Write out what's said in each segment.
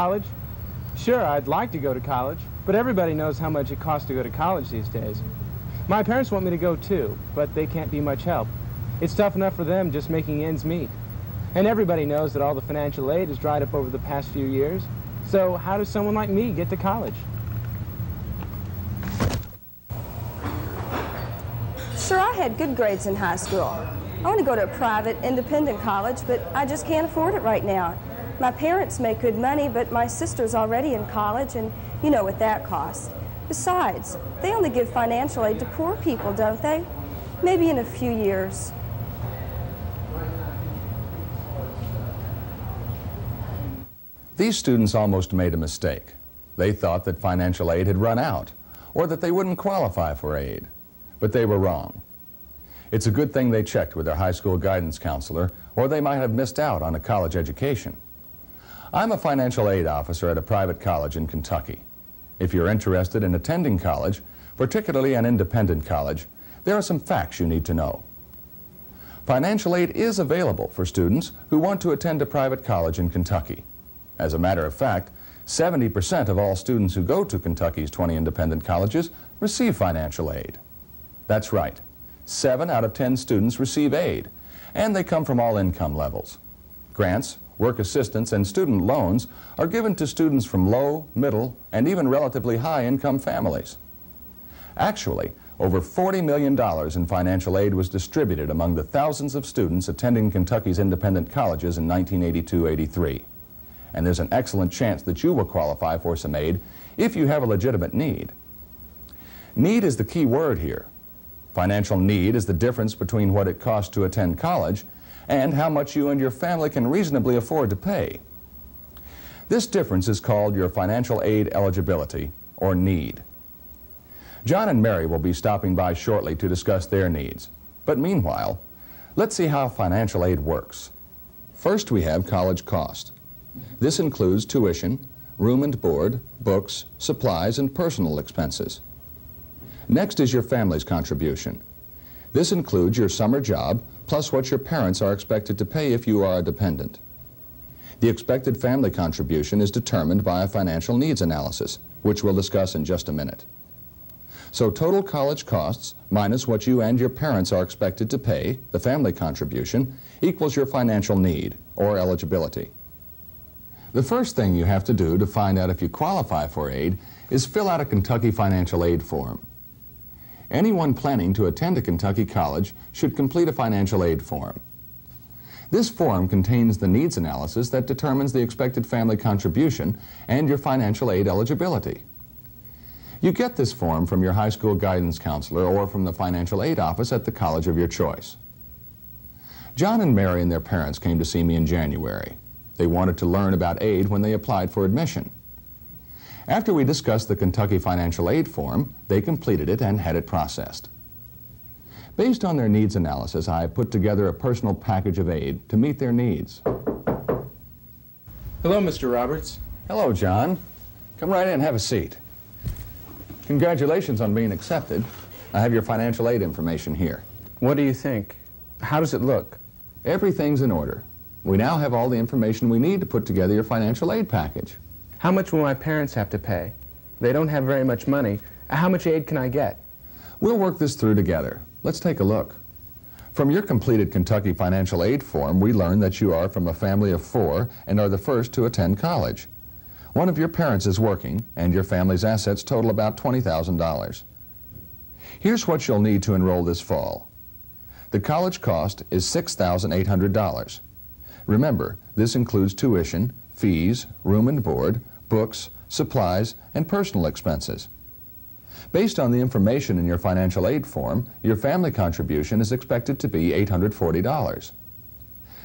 college? Sure, I'd like to go to college, but everybody knows how much it costs to go to college these days. My parents want me to go too, but they can't be much help. It's tough enough for them just making ends meet. And everybody knows that all the financial aid has dried up over the past few years. So how does someone like me get to college? Sure, I had good grades in high school. I want to go to a private, independent college, but I just can't afford it right now. My parents make good money, but my sister's already in college, and you know what that costs. Besides, they only give financial aid to poor people, don't they? Maybe in a few years. These students almost made a mistake. They thought that financial aid had run out, or that they wouldn't qualify for aid. But they were wrong. It's a good thing they checked with their high school guidance counselor, or they might have missed out on a college education. I'm a financial aid officer at a private college in Kentucky. If you're interested in attending college, particularly an independent college, there are some facts you need to know. Financial aid is available for students who want to attend a private college in Kentucky. As a matter of fact, 70% of all students who go to Kentucky's 20 independent colleges receive financial aid. That's right, 7 out of 10 students receive aid, and they come from all income levels. Grants, work assistance, and student loans are given to students from low, middle, and even relatively high income families. Actually, over $40 million in financial aid was distributed among the thousands of students attending Kentucky's independent colleges in 1982-83. And there's an excellent chance that you will qualify for some aid if you have a legitimate need. Need is the key word here. Financial need is the difference between what it costs to attend college and how much you and your family can reasonably afford to pay. This difference is called your financial aid eligibility, or need. John and Mary will be stopping by shortly to discuss their needs. But meanwhile, let's see how financial aid works. First, we have college cost. This includes tuition, room and board, books, supplies, and personal expenses. Next is your family's contribution. This includes your summer job, plus what your parents are expected to pay if you are a dependent. The expected family contribution is determined by a financial needs analysis, which we'll discuss in just a minute. So total college costs, minus what you and your parents are expected to pay, the family contribution, equals your financial need, or eligibility. The first thing you have to do to find out if you qualify for aid is fill out a Kentucky financial aid form. Anyone planning to attend a Kentucky college should complete a financial aid form. This form contains the needs analysis that determines the expected family contribution and your financial aid eligibility. You get this form from your high school guidance counselor or from the financial aid office at the college of your choice. John and Mary and their parents came to see me in January. They wanted to learn about aid when they applied for admission. After we discussed the Kentucky financial aid form, they completed it and had it processed. Based on their needs analysis, I put together a personal package of aid to meet their needs. Hello, Mr. Roberts. Hello, John. Come right in, have a seat. Congratulations on being accepted. I have your financial aid information here. What do you think? How does it look? Everything's in order. We now have all the information we need to put together your financial aid package. How much will my parents have to pay? They don't have very much money. How much aid can I get? We'll work this through together. Let's take a look. From your completed Kentucky financial aid form, we learn that you are from a family of 4 and are the first to attend college. One of your parents is working, and your family's assets total about $20,000. Here's what you'll need to enroll this fall. The college cost is $6,800. Remember, this includes tuition, fees, room and board, books, supplies, and personal expenses. Based on the information in your financial aid form, your family contribution is expected to be $840.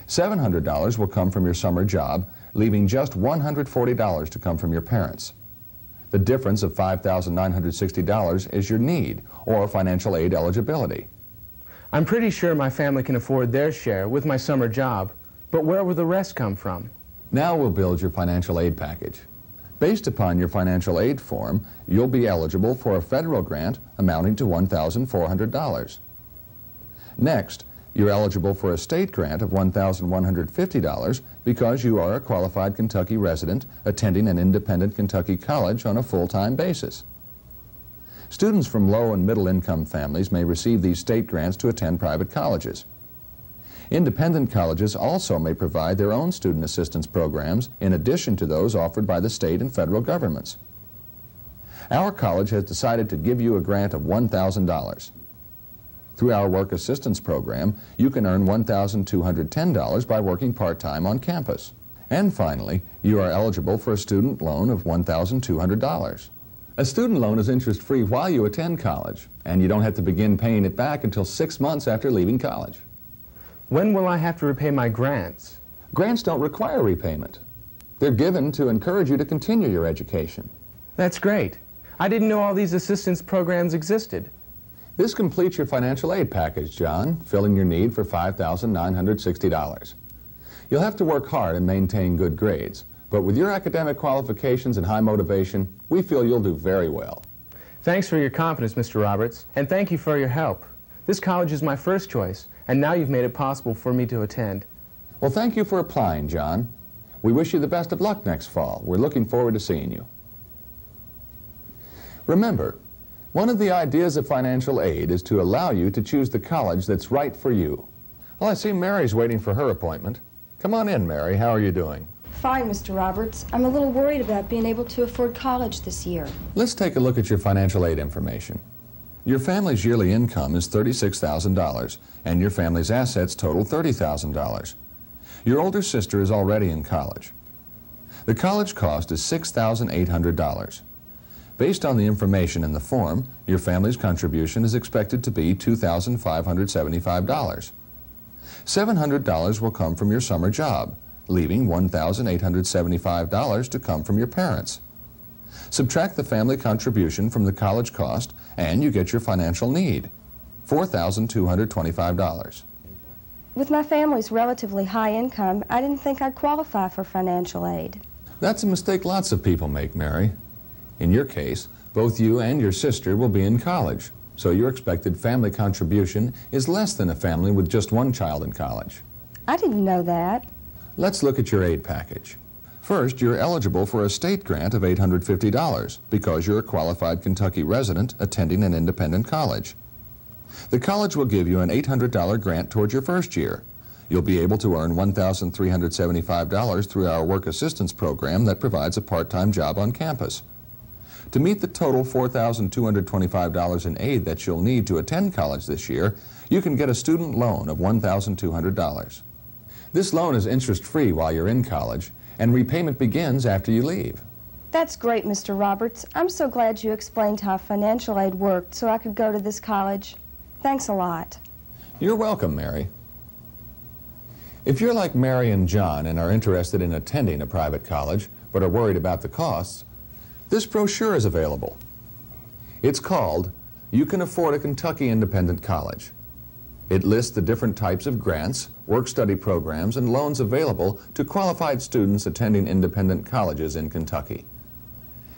$700 will come from your summer job, leaving just $140 to come from your parents. The difference of $5,960 is your need, or financial aid eligibility. I'm pretty sure my family can afford their share with my summer job, but where will the rest come from? Now we'll build your financial aid package. Based upon your financial aid form, you'll be eligible for a federal grant amounting to $1,400. Next, You're eligible for a state grant of $1,150 because you are a qualified Kentucky resident attending an independent Kentucky college on a full-time basis. Students from low and middle income families may receive these state grants to attend private colleges. Independent colleges also may provide their own student assistance programs in addition to those offered by the state and federal governments. Our college has decided to give you a grant of $1,000. Through our work assistance program, you can earn $1,210 by working part-time on campus. And finally, you are eligible for a student loan of $1,200. A student loan is interest-free while you attend college, and you don't have to begin paying it back until 6 months after leaving college. When will I have to repay my grants? Grants don't require repayment. They're given to encourage you to continue your education. That's great. I didn't know all these assistance programs existed. This completes your financial aid package, John, filling your need for $5,960. You'll have to work hard and maintain good grades, but with your academic qualifications and high motivation, we feel you'll do very well. Thanks for your confidence, Mr. Roberts, and thank you for your help. This college is my first choice, and now you've made it possible for me to attend. Well, thank you for applying, John. We wish you the best of luck next fall. We're looking forward to seeing you. Remember, one of the ideas of financial aid is to allow you to choose the college that's right for you. Well, I see Mary's waiting for her appointment. Come on in, Mary. How are you doing? Fine, Mr. Roberts. I'm a little worried about being able to afford college this year. Let's take a look at your financial aid information. Your family's yearly income is $36,000, and your family's assets total $30,000. Your older sister is already in college. The college cost is $6,800. Based on the information in the form, your family's contribution is expected to be $2,575. $700 will come from your summer job, leaving $1,875 to come from your parents. Subtract the family contribution from the college cost, and you get your financial need, $4,225. With my family's relatively high income, I didn't think I'd qualify for financial aid. That's a mistake lots of people make, Mary. In your case, both you and your sister will be in college, so your expected family contribution is less than a family with just one child in college. I didn't know that. Let's look at your aid package. First, you're eligible for a state grant of $850 because you're a qualified Kentucky resident attending an independent college. The college will give you an $800 grant toward your first year. You'll be able to earn $1,375 through our work assistance program that provides a part-time job on campus. To meet the total $4,225 in aid that you'll need to attend college this year, you can get a student loan of $1,200. This loan is interest-free while you're in college, and repayment begins after you leave. That's great, Mr. Roberts. I'm so glad you explained how financial aid worked so I could go to this college. Thanks a lot. You're welcome, Mary. If you're like Mary and John and are interested in attending a private college but are worried about the costs, this brochure is available. It's called You Can Afford a Kentucky Independent College. It lists the different types of grants, work-study programs, and loans available to qualified students attending independent colleges in Kentucky.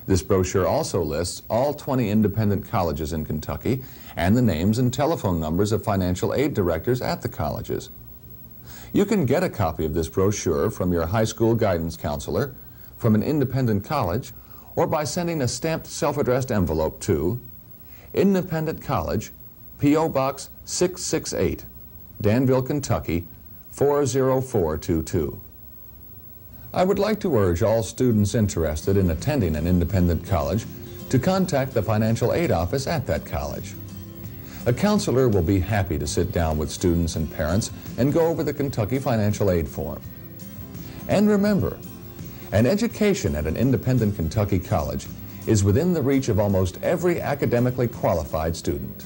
This brochure also lists all 20 independent colleges in Kentucky and the names and telephone numbers of financial aid directors at the colleges. You can get a copy of this brochure from your high school guidance counselor, from an independent college, or by sending a stamped self-addressed envelope to Independent College, P.O. Box 668, Danville, Kentucky 40422. I would like to urge all students interested in attending an independent college to contact the financial aid office at that college. A counselor will be happy to sit down with students and parents and go over the Kentucky financial aid form. And remember, an education at an independent Kentucky college is within the reach of almost every academically qualified student.